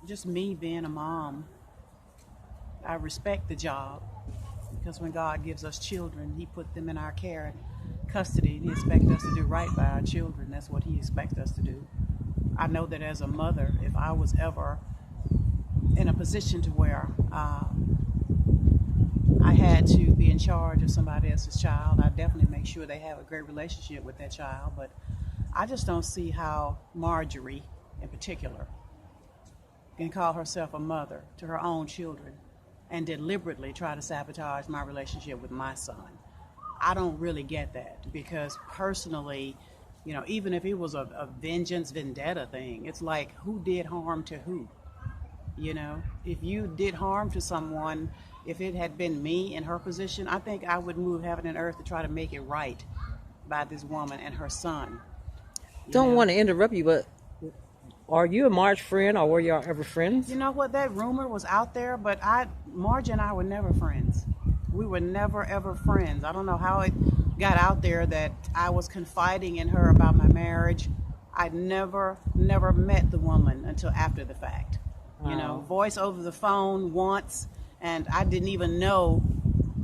Just me being a mom, I respect the job because when God gives us children, He put them in our care and custody, and He expects us to do right by our children. That's what He expects us to do. I know that as a mother, if I was ever in a position to where I had to be in charge of somebody else's child, I definitely make sure they have a great relationship with that child. But I just don't see how Marjorie, in particular, can call herself a mother to her own children and deliberately try to sabotage my relationship with my son. I don't really get that because personally, even if it was a vengeance vendetta thing, it's like who did harm to who? If you did harm to someone, if it had been me in her position, I think I would move heaven and earth to try to make it right by this woman and her son. Don't want to interrupt you, but are you a Marge friend or were y'all ever friends? You know what? That rumor was out there, but Marge and I were never friends. We were never, ever friends. I don't know how it got out there that I was confiding in her about my marriage. I'd never met the woman until after the fact. Wow. Voice over the phone once, and I didn't even know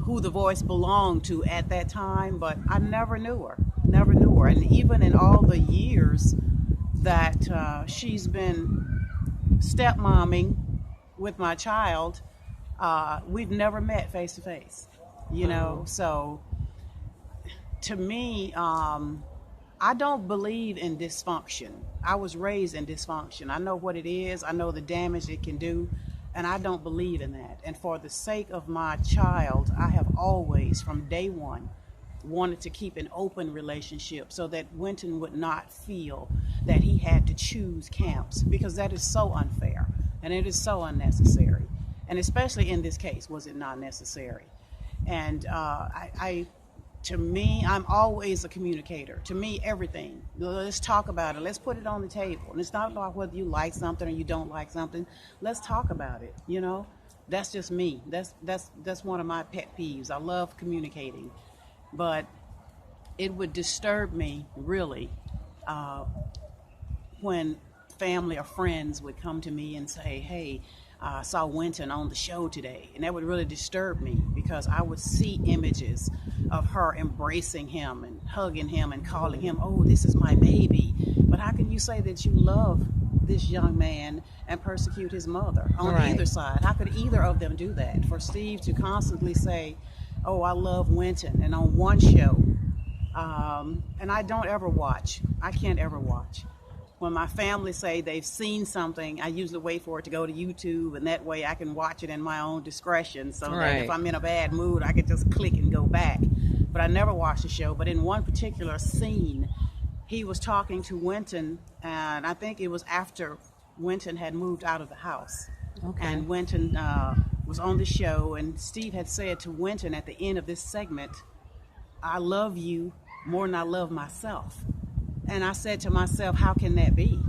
who the voice belonged to at that time, but I never knew her. And even in all the years that she's been stepmomming with my child, we've never met face to face, So to me, I don't believe in dysfunction. I was raised in dysfunction. I know what it is. I know the damage it can do, and I don't believe in that. And for the sake of my child, I have always, from day one, wanted to keep an open relationship so that Winton would not feel that he had to choose camps, because that is so unfair and it is so unnecessary. And especially in this case, was it not necessary? And to me, I'm always a communicator. To me, everything. Let's talk about it. Let's put it on the table. And it's not about whether you like something or you don't like something. Let's talk about it. That's just me. That's one of my pet peeves. I love communicating. But it would disturb me, really, when family or friends would come to me and say, hey, I saw Winton on the show today. And that would really disturb me because I would see images of her embracing him and hugging him and calling him, oh, this is my baby. But how can you say that you love this young man and persecute his mother on either side? How could either of them do that? For Steve to constantly say, oh, I love Winton, and on one show, and I don't ever watch. I can't ever watch. When my family say they've seen something, I usually wait for it to go to YouTube, and that way I can watch it in my own discretion, so that if I'm in a bad mood, I can just click and go back. But I never watch the show. But in one particular scene, he was talking to Winton, and I think it was after Winton had moved out of the house. Okay. And Winton was on the show, and Steve had said to Winton at the end of this segment, I love you more than I love myself. And I said to myself, how can that be?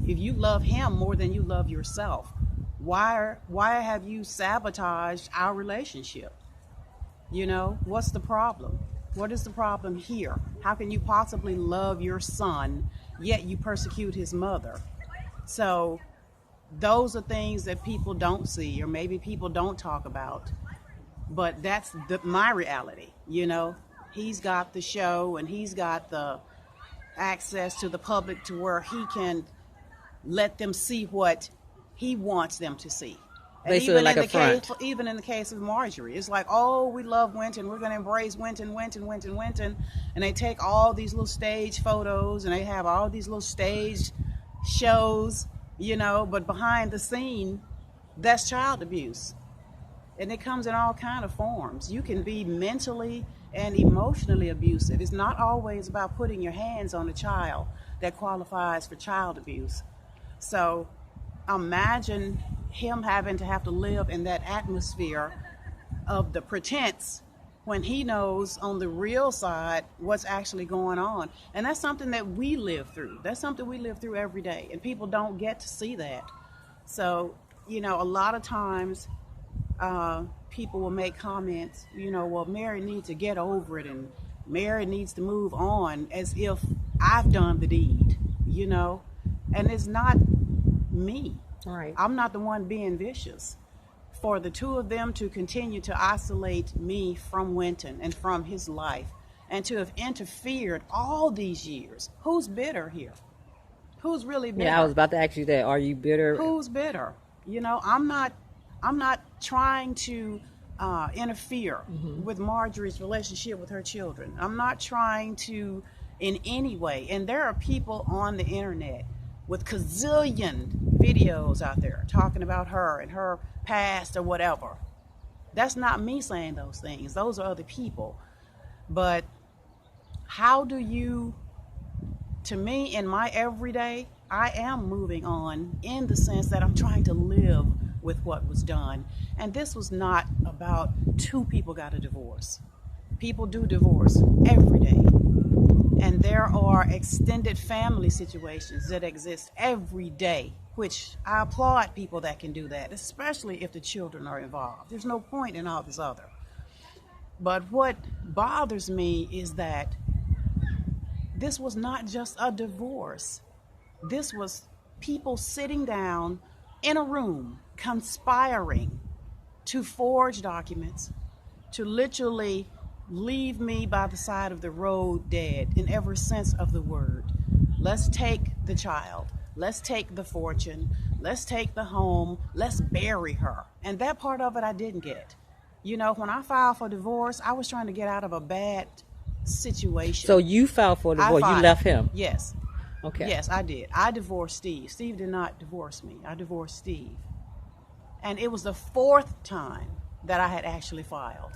If you love him more than you love yourself, why have you sabotaged our relationship? What's the problem? What is the problem here? How can you possibly love your son, yet you persecute his mother? So those are things that people don't see, or maybe people don't talk about. But that's my reality, He's got the show, and he's got the access to the public to where he can let them see what he wants them to see. And basically like a front. Even in the case of Marjorie, it's like, oh, we love Winton, we're going to embrace Winton, and they take all these little stage photos, and they have all these little stage shows, but behind the scene, that's child abuse. And it comes in all kind of forms. You can be mentally and emotionally abusive. It's not always about putting your hands on a child that qualifies for child abuse. So imagine him having to have to live in that atmosphere of the pretense when he knows on the real side what's actually going on. And that's something that we live through. That's something we live through every day, and people don't get to see that. So, a lot of times people will make comments, well, Mary needs to get over it, and Mary needs to move on, as if I've done the deed, and it's not me. Right. I'm not the one being vicious. For the two of them to continue to isolate me from Winton and from his life, and to have interfered all these years, who's bitter here? Who's really bitter? Yeah, I was about to ask you that. Are you bitter? Who's bitter? You know, I'm not trying to interfere with Marjorie's relationship with her children. I'm not trying to in any way. And there are people on the internet with gazillion videos out there talking about her and her past or whatever. That's not me saying those things. Those are other people. But how do you, to me, in my everyday, I am moving on in the sense that I'm trying to live with what was done. And this was not about two people got a divorce. People do divorce every day. And there are extended family situations that exist every day, which I applaud people that can do that, especially if the children are involved. There's no point in all this other. But what bothers me is that this was not just a divorce. This was people sitting down in a room, conspiring to forge documents, to literally leave me by the side of the road dead in every sense of the word. Let's take the child. Let's take the fortune. Let's take the home. Let's bury her. And that part of it I didn't get. You know, when I filed for divorce, I was trying to get out of a bad situation. So you filed for divorce. You left him? Yes. Okay. Yes, I did. I divorced Steve. Steve did not divorce me. I divorced Steve. And it was the fourth time that I had actually filed,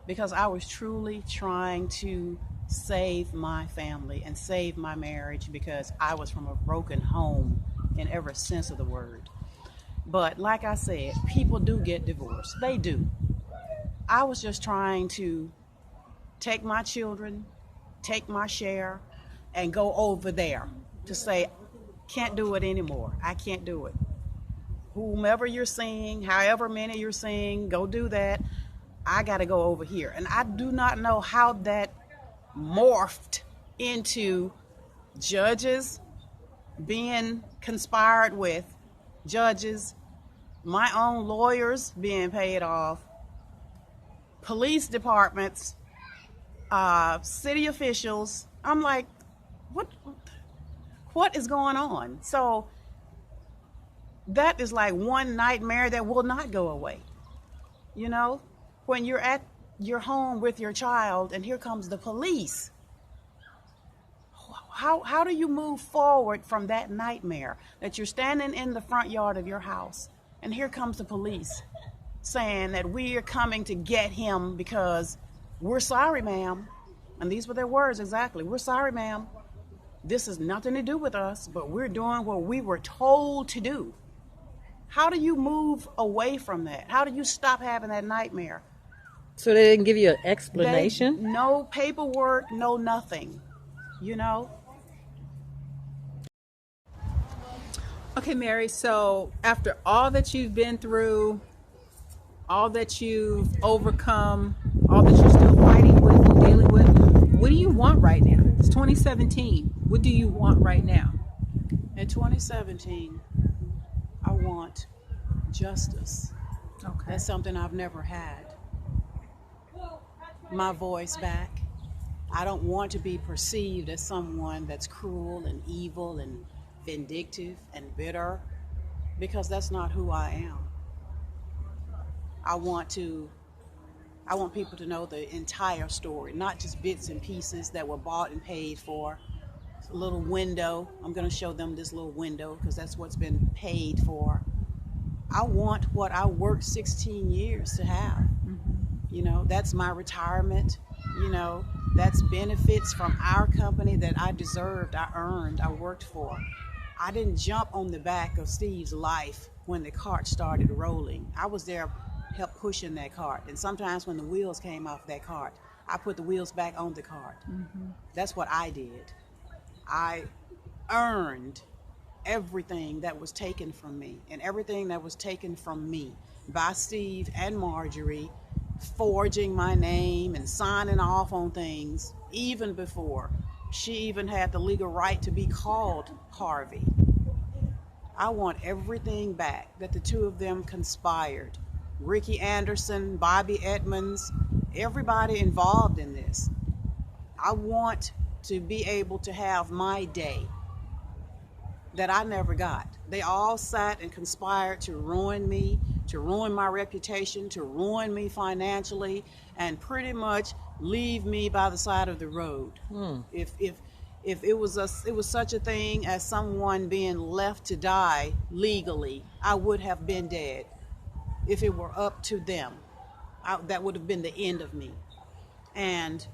because I was truly trying to save my family and save my marriage, because I was from a broken home in every sense of the word. But like I said, people do get divorced. They do. I was just trying to take my children, take my share, and go over there to say, can't do it anymore. I can't do it. Whomever you're seeing, however many you're seeing, go do that. I got to go over here. And I do not know how that morphed into judges being conspired with, judges, my own lawyers being paid off, police departments, city officials. I'm like, what is going on? So that is like one nightmare that will not go away. You know, when you're at your home with your child and here comes the police, how do you move forward from that nightmare that you're standing in the front yard of your house and here comes the police saying that we are coming to get him because we're sorry, ma'am. And these were their words exactly. We're sorry, ma'am. This has nothing to do with us, but we're doing what we were told to do. How do you move away from that? How do you stop having that nightmare? So they didn't give you an explanation? No paperwork, no nothing, you know? Okay, Mary, so after all that you've been through, all that you've overcome, all that you're still fighting with and dealing with, what do you want right now? It's 2017. What do you want right now? In 2017, I want justice. Okay. That's something I've never had. My voice back. I don't want to be perceived as someone that's cruel and evil and vindictive and bitter, because that's not who I am. I want people to know the entire story, not just bits and pieces that were bought and paid for. A little window. I'm going to show them this little window because that's what's been paid for. I want what I worked 16 years to have. You know, that's my retirement. You know, that's benefits from our company that I deserved, I earned, I worked for. I didn't jump on the back of Steve's life when the cart started rolling. I was there, help pushing that cart. And sometimes when the wheels came off that cart, I put the wheels back on the cart. That's what I did. I earned everything that was taken from me, and everything that was taken from me by Steve and Marjorie, forging my name and signing off on things even before she even had the legal right to be called Harvey. I want everything back that the two of them conspired. Ricky Anderson, Bobby Edmonds, everybody involved in this. I want to be able to have my day that I never got. They all sat and conspired to ruin me, to ruin my reputation, to ruin me financially, and pretty much leave me by the side of the road. If it was such a thing as someone being left to die legally, I would have been dead. If it were up to them, that would have been the end of me. And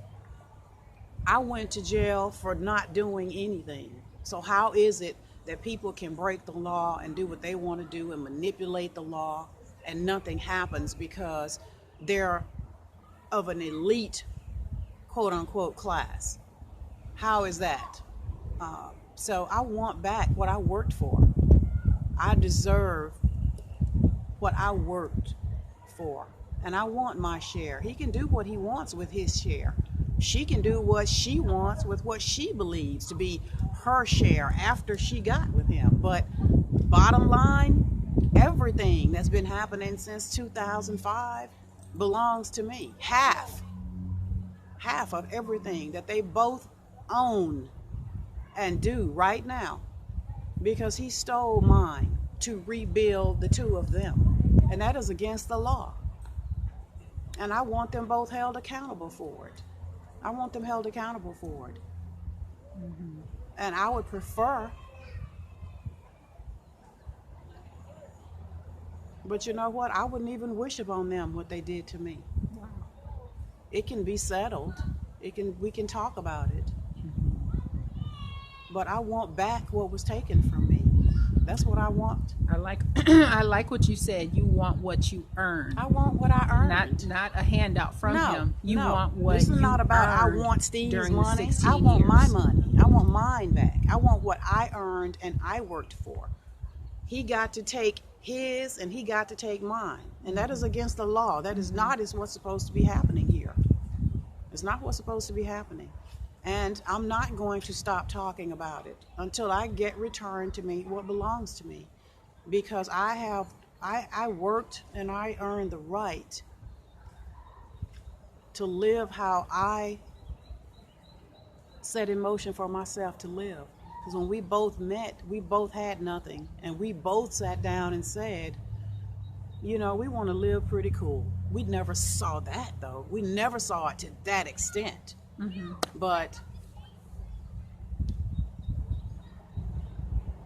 I went to jail for not doing anything. So how is it that people can break the law and do what they want to do and manipulate the law and nothing happens because they're of an elite, quote unquote, class? How is that? So I want back what I worked for. I deserve what I worked for. And I want my share. He can do what he wants with his share. She can do what she wants with what she believes to be her share after she got with him. But bottom line, everything that's been happening since 2005 belongs to me. Half of everything that they both own and do right now, because he stole mine to rebuild the two of them. And that is against the law. And I want them both held accountable for it. I want them held accountable for it. And I would prefer, but you know what? I wouldn't even wish upon them what they did to me. Wow. It can be settled. We can talk about it. But I want back what was taken from me. That's what I want. I like I like what you said. You want what you earned. I want what I earned. Not a handout from him. You no. want what This is you not about I earned want Steve's during the money. 16 I want my years. money. I want mine back. I want what I earned and I worked for. He got to take his and he got to take mine. And that is against the law. That is not what's supposed to be happening here. It's not what's supposed to be happening. And I'm not going to stop talking about it until I get returned to me what belongs to me. Because I worked and I earned the right to live how I set in motion for myself to live. Because when we both met, we both had nothing. And we both sat down and said, you know, we want to live pretty cool. We never saw that, though. We never saw it to that extent. But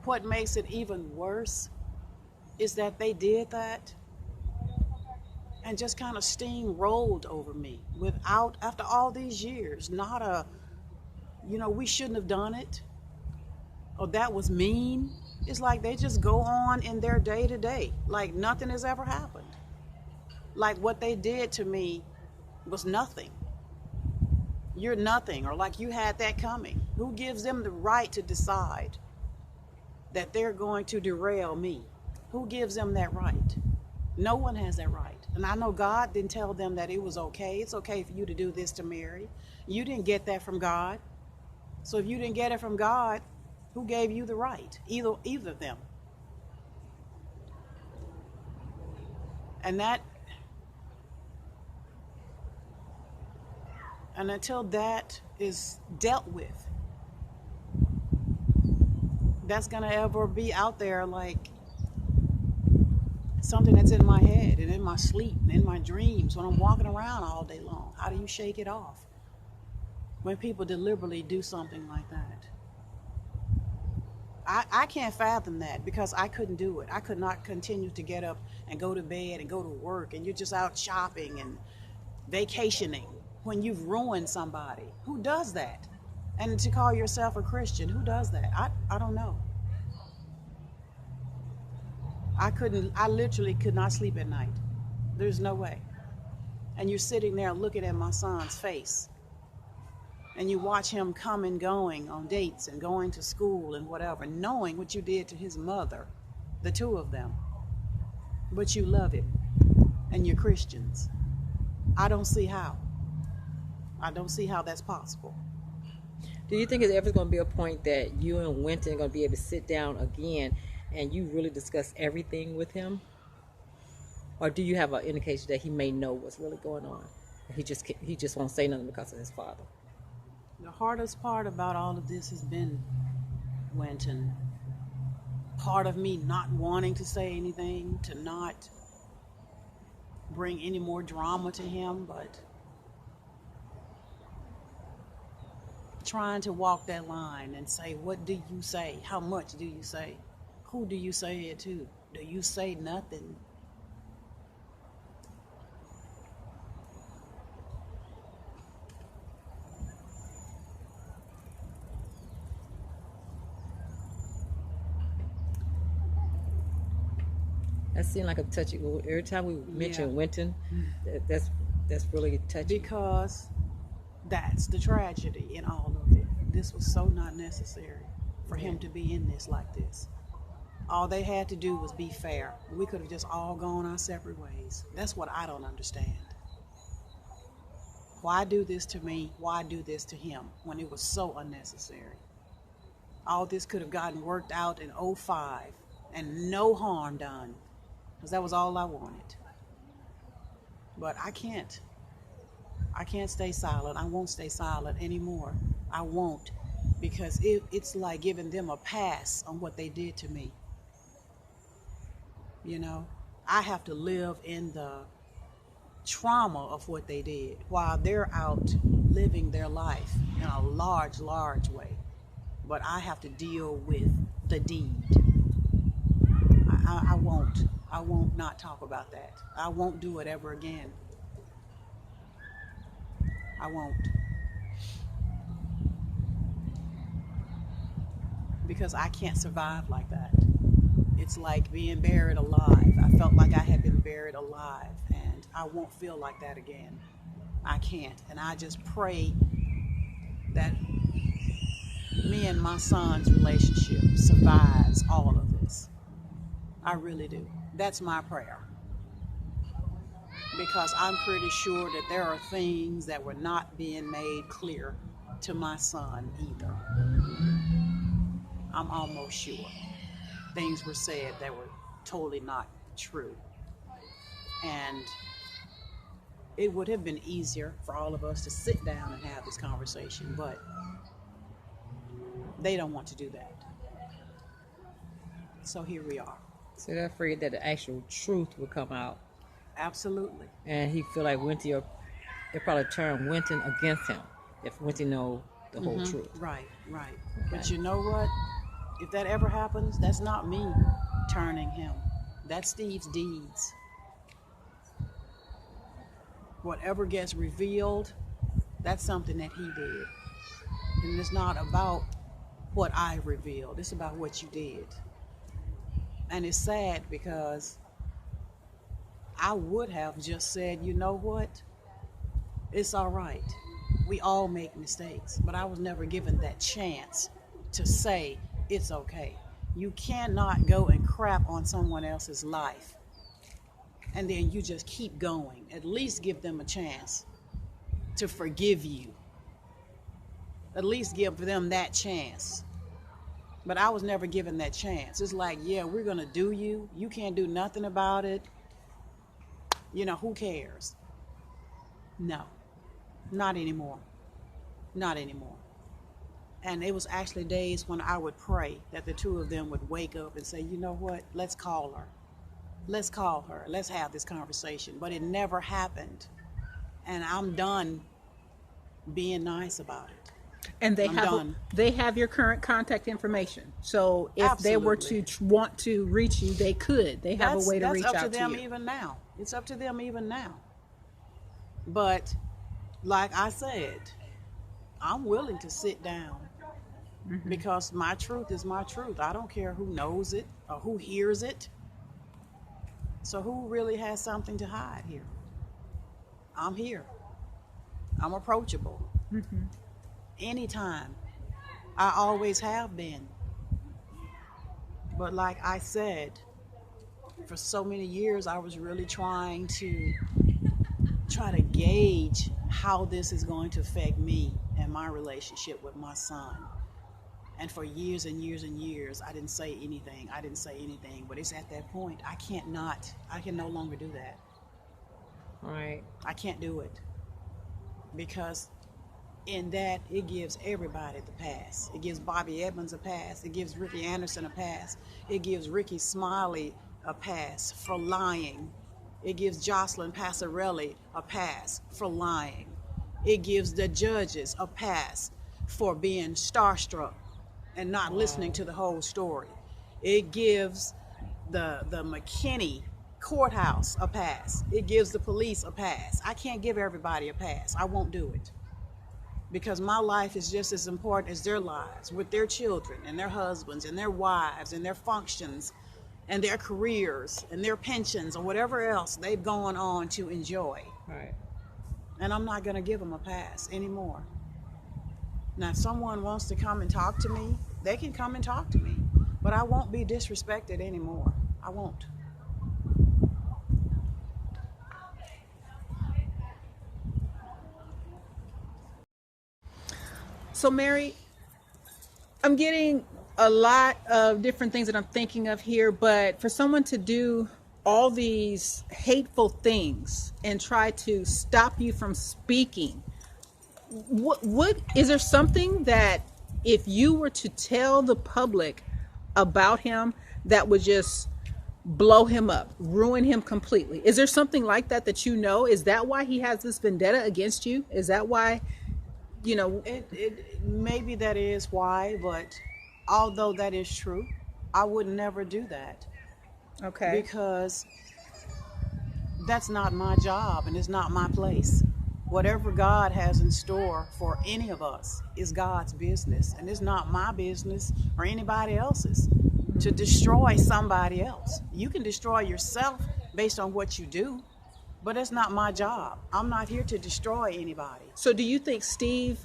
what makes it even worse is that they did that and just kind of steamrolled over me without, after all these years, not a, you know, we shouldn't have done it, or that was mean. It's like they just go on in their day to day, like nothing has ever happened. Like what they did to me was nothing. You're nothing, or like you had that coming. Who gives them the right to decide that they're going to derail me? Who gives them that right? No one has that right. And I know God didn't tell them that it was okay. It's okay for you to do this to Mary. You didn't get that from God. So if you didn't get it from God, who gave you the right? Either of them. And until that is dealt with, that's gonna ever be out there like something that's in my head and in my sleep and in my dreams when I'm walking around all day long. How do you shake it off when people deliberately do something like that? I can't fathom that, because I couldn't do it. I could not continue to get up and go to bed and go to work, and you're just out shopping and vacationing when you've ruined somebody. Who does that? And to call yourself a Christian, who does that? I don't know. I literally could not sleep at night. There's no way. And you're sitting there looking at my son's face, and you watch him come and going on dates and going to school and whatever, knowing what you did to his mother, the two of them. But you love him, and you're Christians. I don't see how. I don't see how that's possible. Do you think there's ever going to be a point that you and Winton are going to be able to sit down again and you really discuss everything with him? Or do you have an indication that he may know what's really going on? He just won't say nothing because of his father. The hardest part about all of this has been Winton. Part of me not wanting to say anything, to not bring any more drama to him, but trying to walk that line and say, what do you say? How much do you say? Who do you say it to? Do you say nothing? That seemed like a touchy. Every time we mention Winton, that's really touchy. Because that's the tragedy in all of it. This was so not necessary for him to be in this like this. All they had to do was be fair. We could have just all gone our separate ways. That's what I don't understand. Why do this to me? Why do this to him when it was so unnecessary? All this could have gotten worked out in 2005 and no harm done, because that was all I wanted. But I can't stay silent. I won't stay silent anymore. I won't, because it's like giving them a pass on what they did to me. You know, I have to live in the trauma of what they did while they're out living their life in a large way. But I have to deal with the deed. I won't not talk about that. I won't do it ever again. I won't. Because I can't survive like that. It's like being buried alive. I felt like I had been buried alive, and I won't feel like that again. I can't. And I just pray that me and my son's relationship survives all of this. I really do. That's my prayer. Because I'm pretty sure that there are things that were not being made clear to my son either. I'm almost sure. Things were said that were totally not true. And it would have been easier for all of us to sit down and have this conversation, but they don't want to do that. So here we are. So they're afraid that the actual truth will come out. Absolutely. And he feel like Winton, they'll probably turn Winton against him if Winton know the whole truth. Right. Okay. But you know what? If that ever happens, that's not me turning him. That's Steve's deeds. Whatever gets revealed, that's something that he did. And it's not about what I revealed. It's about what you did. And it's sad because I would have just said, you know what? It's all right. We all make mistakes. But I was never given that chance to say, it's okay. You cannot go and crap on someone else's life and then you just keep going. At least give them a chance to forgive you. At least give them that chance. But I was never given that chance. It's like, yeah, we're going to do you. You can't do nothing about it. You know, who cares? No, not anymore. Not anymore. And it was actually days when I would pray that the two of them would wake up and say, you know what, let's call her. Let's call her. Let's have this conversation. But it never happened. And I'm done being nice about it. And they have your current contact information. So if they were to want to reach you, they could. They have a way to reach out to you. That's up to them even now. It's up to them even now. But like I said, I'm willing to sit down because my truth is my truth. I don't care who knows it or who hears it. So who really has something to hide here? I'm here. I'm approachable. Anytime. I always have been. But like I said, for so many years I was really trying to gauge how this is going to affect me and my relationship with my son. And for years and years and years, I didn't say anything. But it's at that point, I can no longer do that. Right. I can't do it. Because in that, it gives everybody the pass. It gives Bobby Edmonds a pass. It gives Ricky Anderson a pass. It gives Ricky Smiley a pass for lying. It gives Jocelyn Passarelli a pass for lying. It gives the judges a pass for being starstruck and not listening to the whole story. It gives the McKinney courthouse a pass. It gives the police a pass. I can't give everybody a pass. I won't do it. Because my life is just as important as their lives, with their children and their husbands and their wives and their functions and their careers and their pensions or whatever else they've gone on to enjoy. Right. And I'm not going to give them a pass anymore. Now, if someone wants to come and talk to me, they can come and talk to me. But I won't be disrespected anymore. I won't. So, Mary, I'm getting a lot of different things that I'm thinking of here, but for someone to do all these hateful things and try to stop you from speaking, what is there something that if you were to tell the public about him that would just blow him up, ruin him completely? Is there something like that that you know? Is that why he has this vendetta against you? Is that why, you know? Maybe that is why, but although that is true, I would never do that. Okay. Because that's not my job and it's not my place. Whatever God has in store for any of us is God's business, and it's not my business or anybody else's to destroy somebody else. You can destroy yourself based on what you do, but it's not my job. I'm not here to destroy anybody. So do you think Steve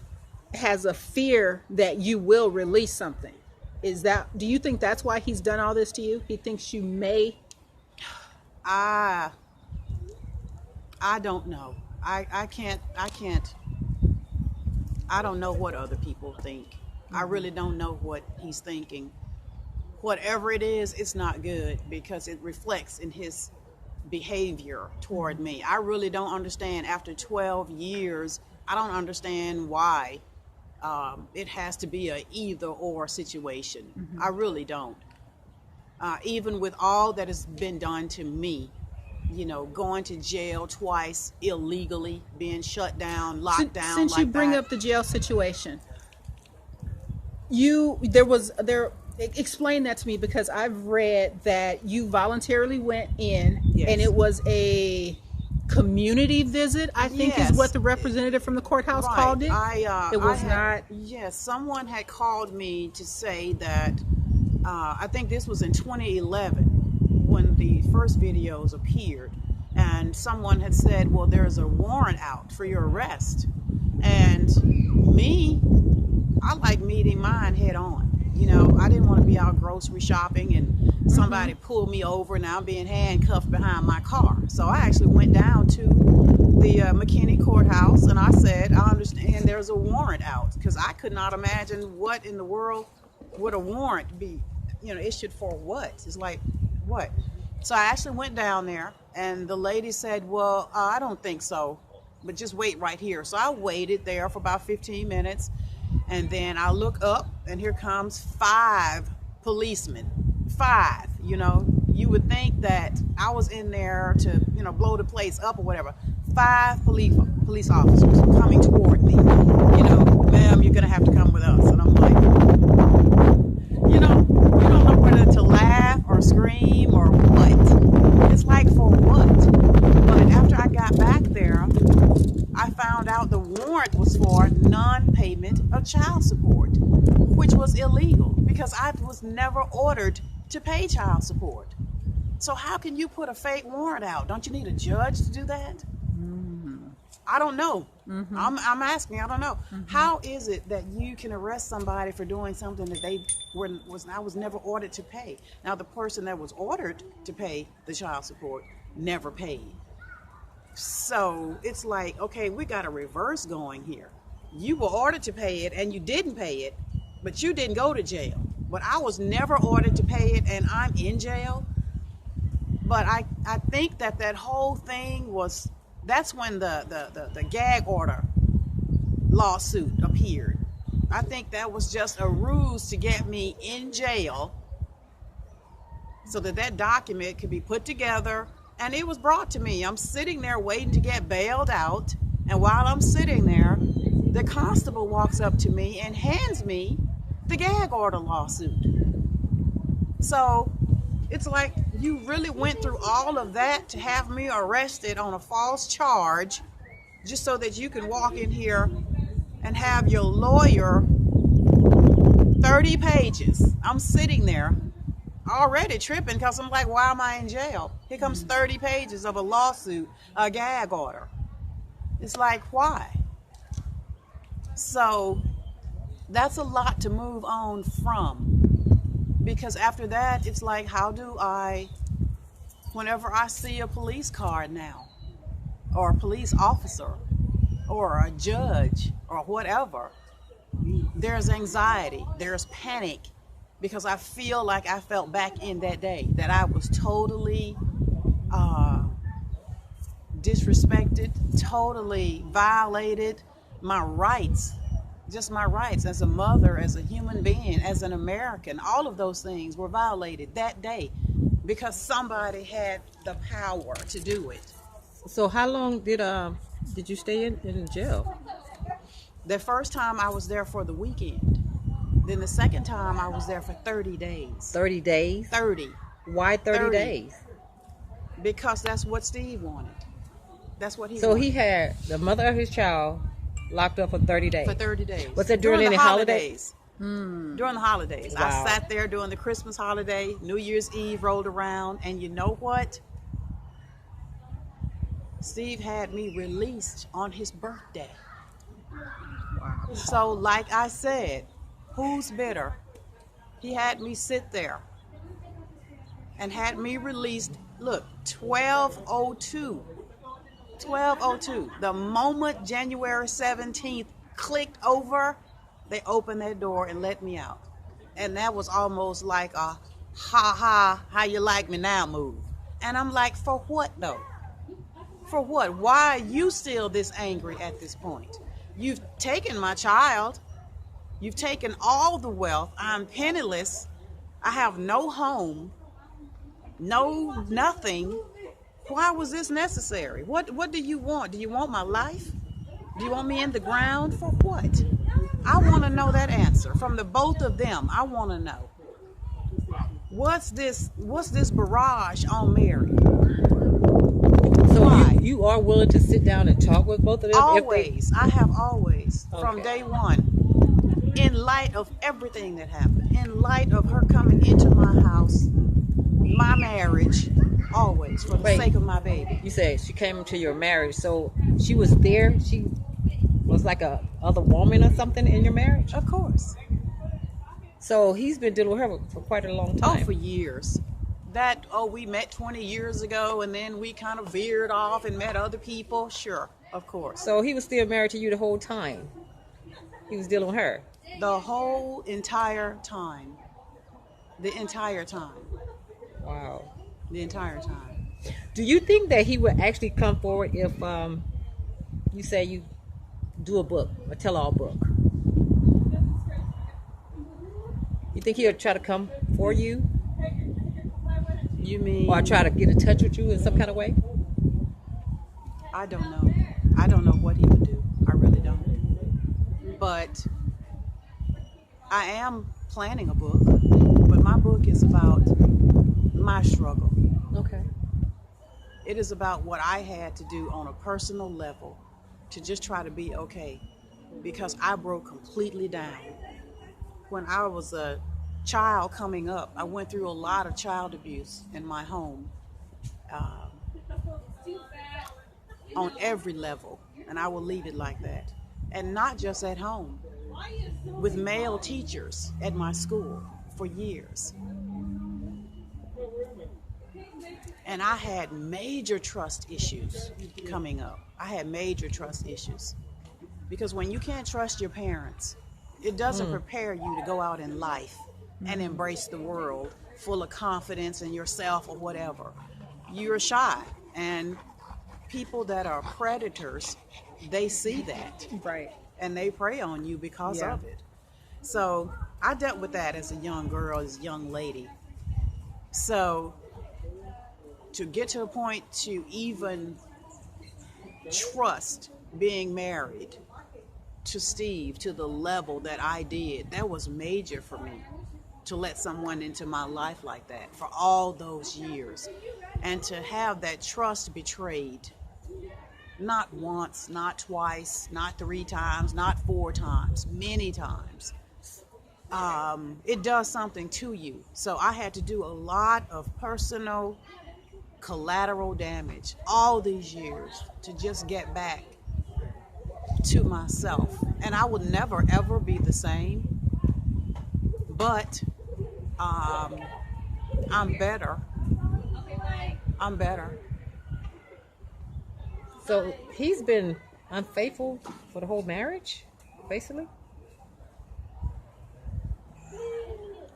has a fear that you will release something? Do you think that's why he's done all this to you? He thinks you may? I don't know. I can't. I don't know what other people think. I really don't know what he's thinking. Whatever it is, it's not good because it reflects in his behavior toward me. I really don't understand. After 12 years, I don't understand why it has to be a either or situation. I really don't. Even with all that has been done to me, you know, going to jail twice illegally, being shut down, locked down. Since like you bring that. up the jail situation, explain that to me, because I've read that you voluntarily went in. Yes. And it was a community visit, I think Yes. is what the representative from the courthouse Right. called it. It was not. Yes, someone had called me to say that, I think this was in 2011 when the first videos appeared, and someone had said, well, there's a warrant out for your arrest. And me, I like meeting mine head on. You know, I didn't want to be out grocery shopping and somebody pull me over and I'm being handcuffed behind my car. So I actually went down to the McKinney courthouse and I said, I understand there's a warrant out, because I could not imagine what in the world would a warrant be, you know, issued for what? It's like, what? So I actually went down there and the lady said, well, I don't think so, but just wait right here. So I waited there for about 15 minutes. And then I look up and here comes 5 policemen. 5, you know, you would think that I was in there to, you know, blow the place up or whatever. 5 police officers coming toward me. You know, ma'am, you're going to have to come with us. And I'm like, you know, you don't know whether to laugh or scream or what. It's like, for what? But after I got back there, I found out the warrant was for non-payment of child support, which was illegal because I was never ordered to pay child support. So how can you put a fake warrant out? Don't you need a judge to do that? I don't know. I'm asking. I don't know. How is it that you can arrest somebody for doing something that I was never ordered to pay? Now, the person that was ordered to pay the child support never paid. So it's like, okay, we got a reverse going here. You were ordered to pay it and you didn't pay it, but you didn't go to jail. But I was never ordered to pay it, and I'm in jail. But I think that whole thing was, that's when the gag order lawsuit appeared. I think that was just a ruse to get me in jail so that document could be put together, and it was brought to me. I'm sitting there waiting to get bailed out, and while I'm sitting there, the constable walks up to me and hands me the gag order lawsuit. So it's like, you really went through all of that to have me arrested on a false charge just so that you can walk in here and have your lawyer 30 pages. I'm sitting there already tripping because I'm like, why am I in jail? Here comes 30 pages of a lawsuit, a gag order. It's like, why? So that's a lot to move on from, because after that, it's like, how do I, whenever I see a police car now, or a police officer, or a judge, or whatever, there's anxiety, there's panic, because I feel like I felt back in that day that I was totally disrespected, totally violated my rights, just my rights as a mother, as a human being, as an American. All of those things were violated that day because somebody had the power to do it. So how long did you stay in jail? The first time I was there for the weekend. Then the second time I was there for 30 days. 30 days? 30. Why 30 days? Because that's what Steve wanted. That's what he So wanted. he had the mother of his child locked up for 30 days. For 30 days. Was that during any the holidays? During the holidays. Wow. I sat there during the Christmas holiday. New Year's Eve rolled around. And you know what? Steve had me released on his birthday. Wow. So like I said, who's bitter? He had me sit there and had me released. Look, 12:02. 12:02. The moment January 17th clicked over, they opened their door and let me out. And that was almost like a how you like me now move. And I'm like, for what though? For what? Why are you still this angry at this point? You've taken my child. You've taken all the wealth. I'm penniless. I have no home, no nothing. Why was this necessary? What do you want? Do you want my life? Do you want me in the ground? For what? I want to know that answer from the both of them. I want to know. What's this barrage on Mary? So you are willing to sit down and talk with both of them? Always. I have always. Okay. From day one. In light of everything that happened. In light of her coming into my house. My marriage. Always. For the sake of my baby. You said she came into your marriage. So she was there? She was like a other woman or something in your marriage? Of course. So he's been dealing with her for quite a long time. Oh, for years. We met 20 years ago and then we kind of veered off and met other people. Sure, of course. So he was still married to you the whole time? He was dealing with her? The whole entire time. The entire time. Wow. The entire time. Do you think that he would actually come forward if you say you do a book, a tell-all book? You think he'll try to come for you? You mean? Or try to get in touch with you in some kind of way? I don't know. I don't know what he would do. I really don't. But I am planning a book. But my book is about my struggle. Okay. It is about what I had to do on a personal level to just try to be okay. Because I broke completely down. When I was a child coming up, I went through a lot of child abuse in my home on every level, and I will leave it like that. And not just at home, with male teachers at my school for years. And I had major trust issues coming up. I had major trust issues. Because when you can't trust your parents, It doesn't prepare you to go out in life and embrace the world full of confidence in yourself or whatever. You're shy, and people that are predators, they see that Right. and they prey on you because Yeah. of it. So I dealt with that as a young girl, as a young lady. So to get to a point to even trust being married to Steve to the level that I did, that was major for me, to let someone into my life like that for all those years, and to have that trust betrayed, not once, not twice, not 3 times, not 4 times, many times. It does something to you. So I had to do a lot of personal collateral damage all these years to just get back to myself. And I would never ever be the same, but I'm better. I'm better. So he's been unfaithful for the whole marriage, basically.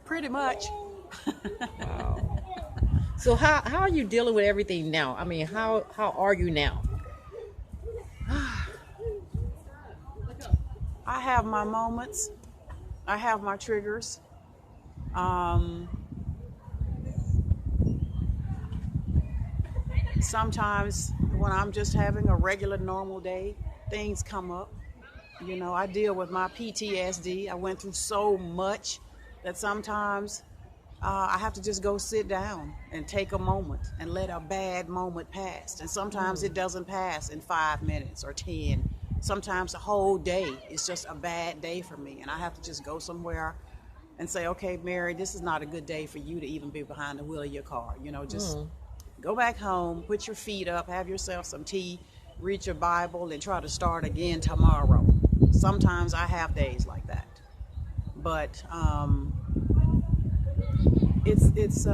Pretty much. Wow. So how are you dealing with everything now? I mean, how are you now? I have my moments. I have my triggers. Sometimes when I'm just having a regular normal day, things come up. You know, I deal with my PTSD. I went through so much that sometimes I have to just go sit down and take a moment and let a bad moment pass. And sometimes it doesn't pass in 5 minutes or 10. Sometimes the whole day is just a bad day for me. And I have to just go somewhere and say, okay, Mary, this is not a good day for you to even be behind the wheel of your car. You know, just go back home, put your feet up, have yourself some tea, read your Bible, and try to start again tomorrow. Sometimes I have days like that. But it's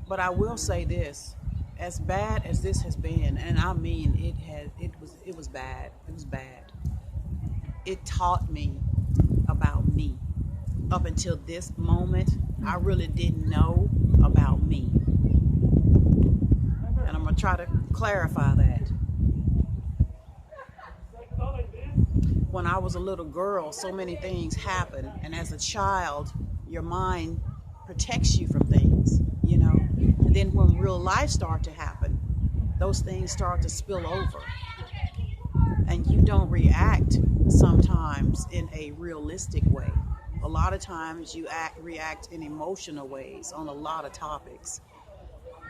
but I will say this, as bad as this has been, and I mean it was bad. It was bad. It taught me about me. Up until this moment, I really didn't know about me. And I'm gonna try to clarify that. When I was a little girl, so many things happened, and as a child, your mind protects you from things, you know. And then when real life starts to happen, those things start to spill over, and you don't react sometimes in a realistic way. A lot of times you react in emotional ways on a lot of topics.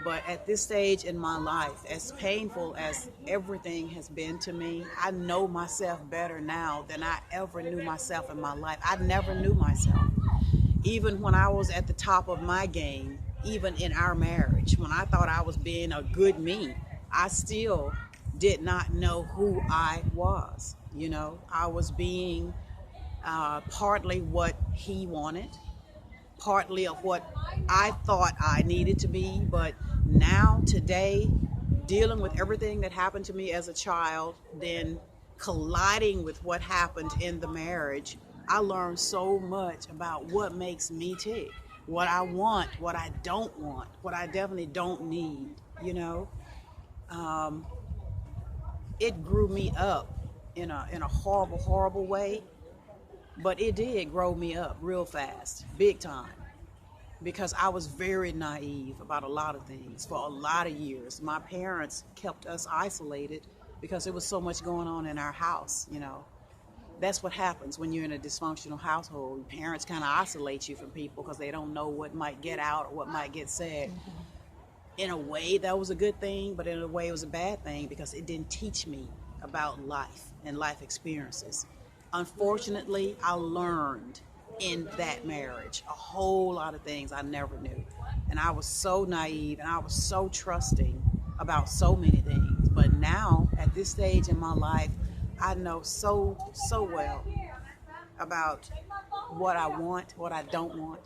But at this stage in my life, as painful as everything has been to me, I know myself better now than I ever knew myself in my life. I never knew myself. Even when I was at the top of my game, even in our marriage, when I thought I was being a good me, I still did not know who I was. You know, I was being partly what he wanted, partly of what I thought I needed to be. But now, today, dealing with everything that happened to me as a child, then colliding with what happened in the marriage, I learned so much about what makes me tick, what I want, what I don't want, what I definitely don't need, you know. It grew me up in a horrible, horrible way, but it did grow me up real fast, big time, because I was very naive about a lot of things for a lot of years. My parents kept us isolated because there was so much going on in our house, you know. That's what happens when you're in a dysfunctional household. Parents kind of isolate you from people because they don't know what might get out or what might get said. In a way, that was a good thing, but in a way, it was a bad thing because it didn't teach me about life and life experiences. Unfortunately, I learned in that marriage a whole lot of things I never knew. And I was so naive and I was so trusting about so many things. But now, at this stage in my life, I know so well about what I want, what I don't want,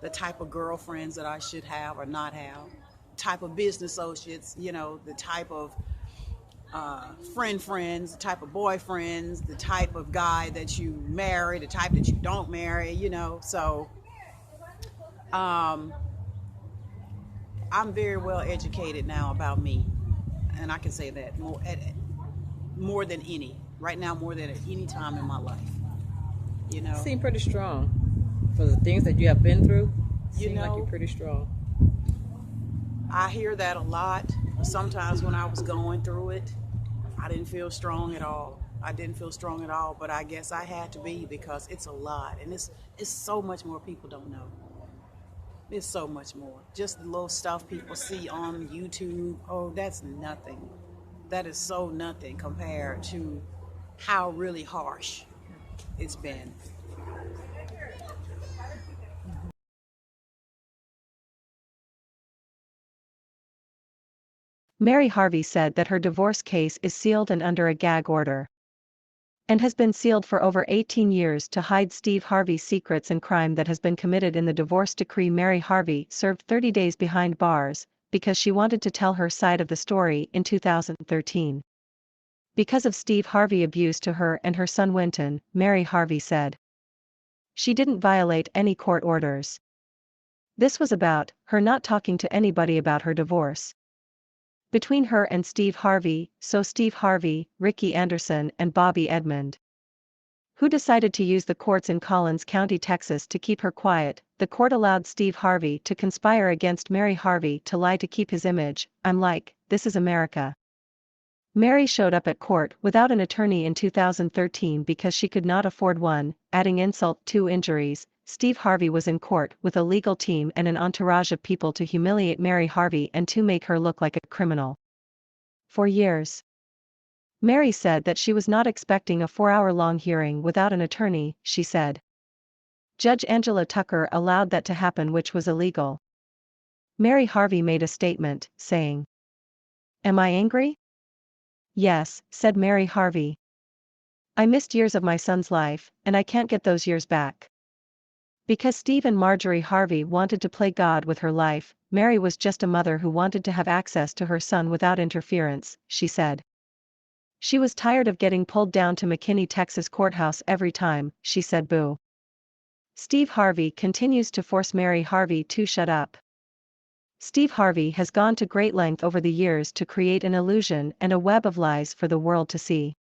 the type of girlfriends that I should have or not have, type of business associates, you know, the type of friends, the type of boyfriends, the type of guy that you marry, the type that you don't marry, you know. So um, I'm very well educated now about me, and I can say that more than any right now, more than at any time in my life. You You know, seem pretty strong for the things that you have been through. you Seem like know, you're pretty strong. I hear that a lot. Sometimes when I was going through it, I didn't feel strong at all. I didn't feel strong at all, but I guess I had to be because it's a lot, and it's so much more people don't know. It's so much more. Just the little stuff people see on YouTube. Oh, that's nothing. That is so nothing compared to how really harsh it's been. Mary Harvey said that her divorce case is sealed and under a gag order, and has been sealed for over 18 years to hide Steve Harvey's secrets and crime that has been committed in the divorce decree. Mary Harvey served 30 days behind bars because she wanted to tell her side of the story in 2013. Because of Steve Harvey abuse to her and her son Winton, Mary Harvey said she didn't violate any court orders. This was about her not talking to anybody about her divorce between her and Steve Harvey. So Steve Harvey, Ricky Anderson and Bobby Edmond, who decided to use the courts in Collins County, Texas to keep her quiet. The court allowed Steve Harvey to conspire against Mary Harvey to lie to keep his image. I'm like, this is America. Mary showed up at court without an attorney in 2013 because she could not afford one, adding insult to injuries. Steve Harvey was in court with a legal team and an entourage of people to humiliate Mary Harvey and to make her look like a criminal. For years, Mary said that she was not expecting a 4-hour-long hearing without an attorney. She said Judge Angela Tucker allowed that to happen, which was illegal. Mary Harvey made a statement, saying, "Am I angry? Yes," said Mary Harvey. "I missed years of my son's life, and I can't get those years back." Because Steve and Marjorie Harvey wanted to play God with her life, Mary was just a mother who wanted to have access to her son without interference, she said. She was tired of getting pulled down to McKinney, Texas courthouse every time, she said. Boo. Steve Harvey continues to force Mary Harvey to shut up. Steve Harvey has gone to great length over the years to create an illusion and a web of lies for the world to see.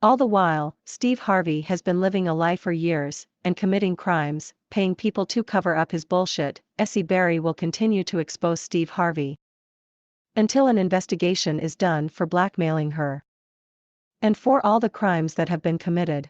All the while, Steve Harvey has been living a lie for years, and committing crimes, paying people to cover up his bullshit. Essie Berry will continue to expose Steve Harvey until an investigation is done for blackmailing her and for all the crimes that have been committed.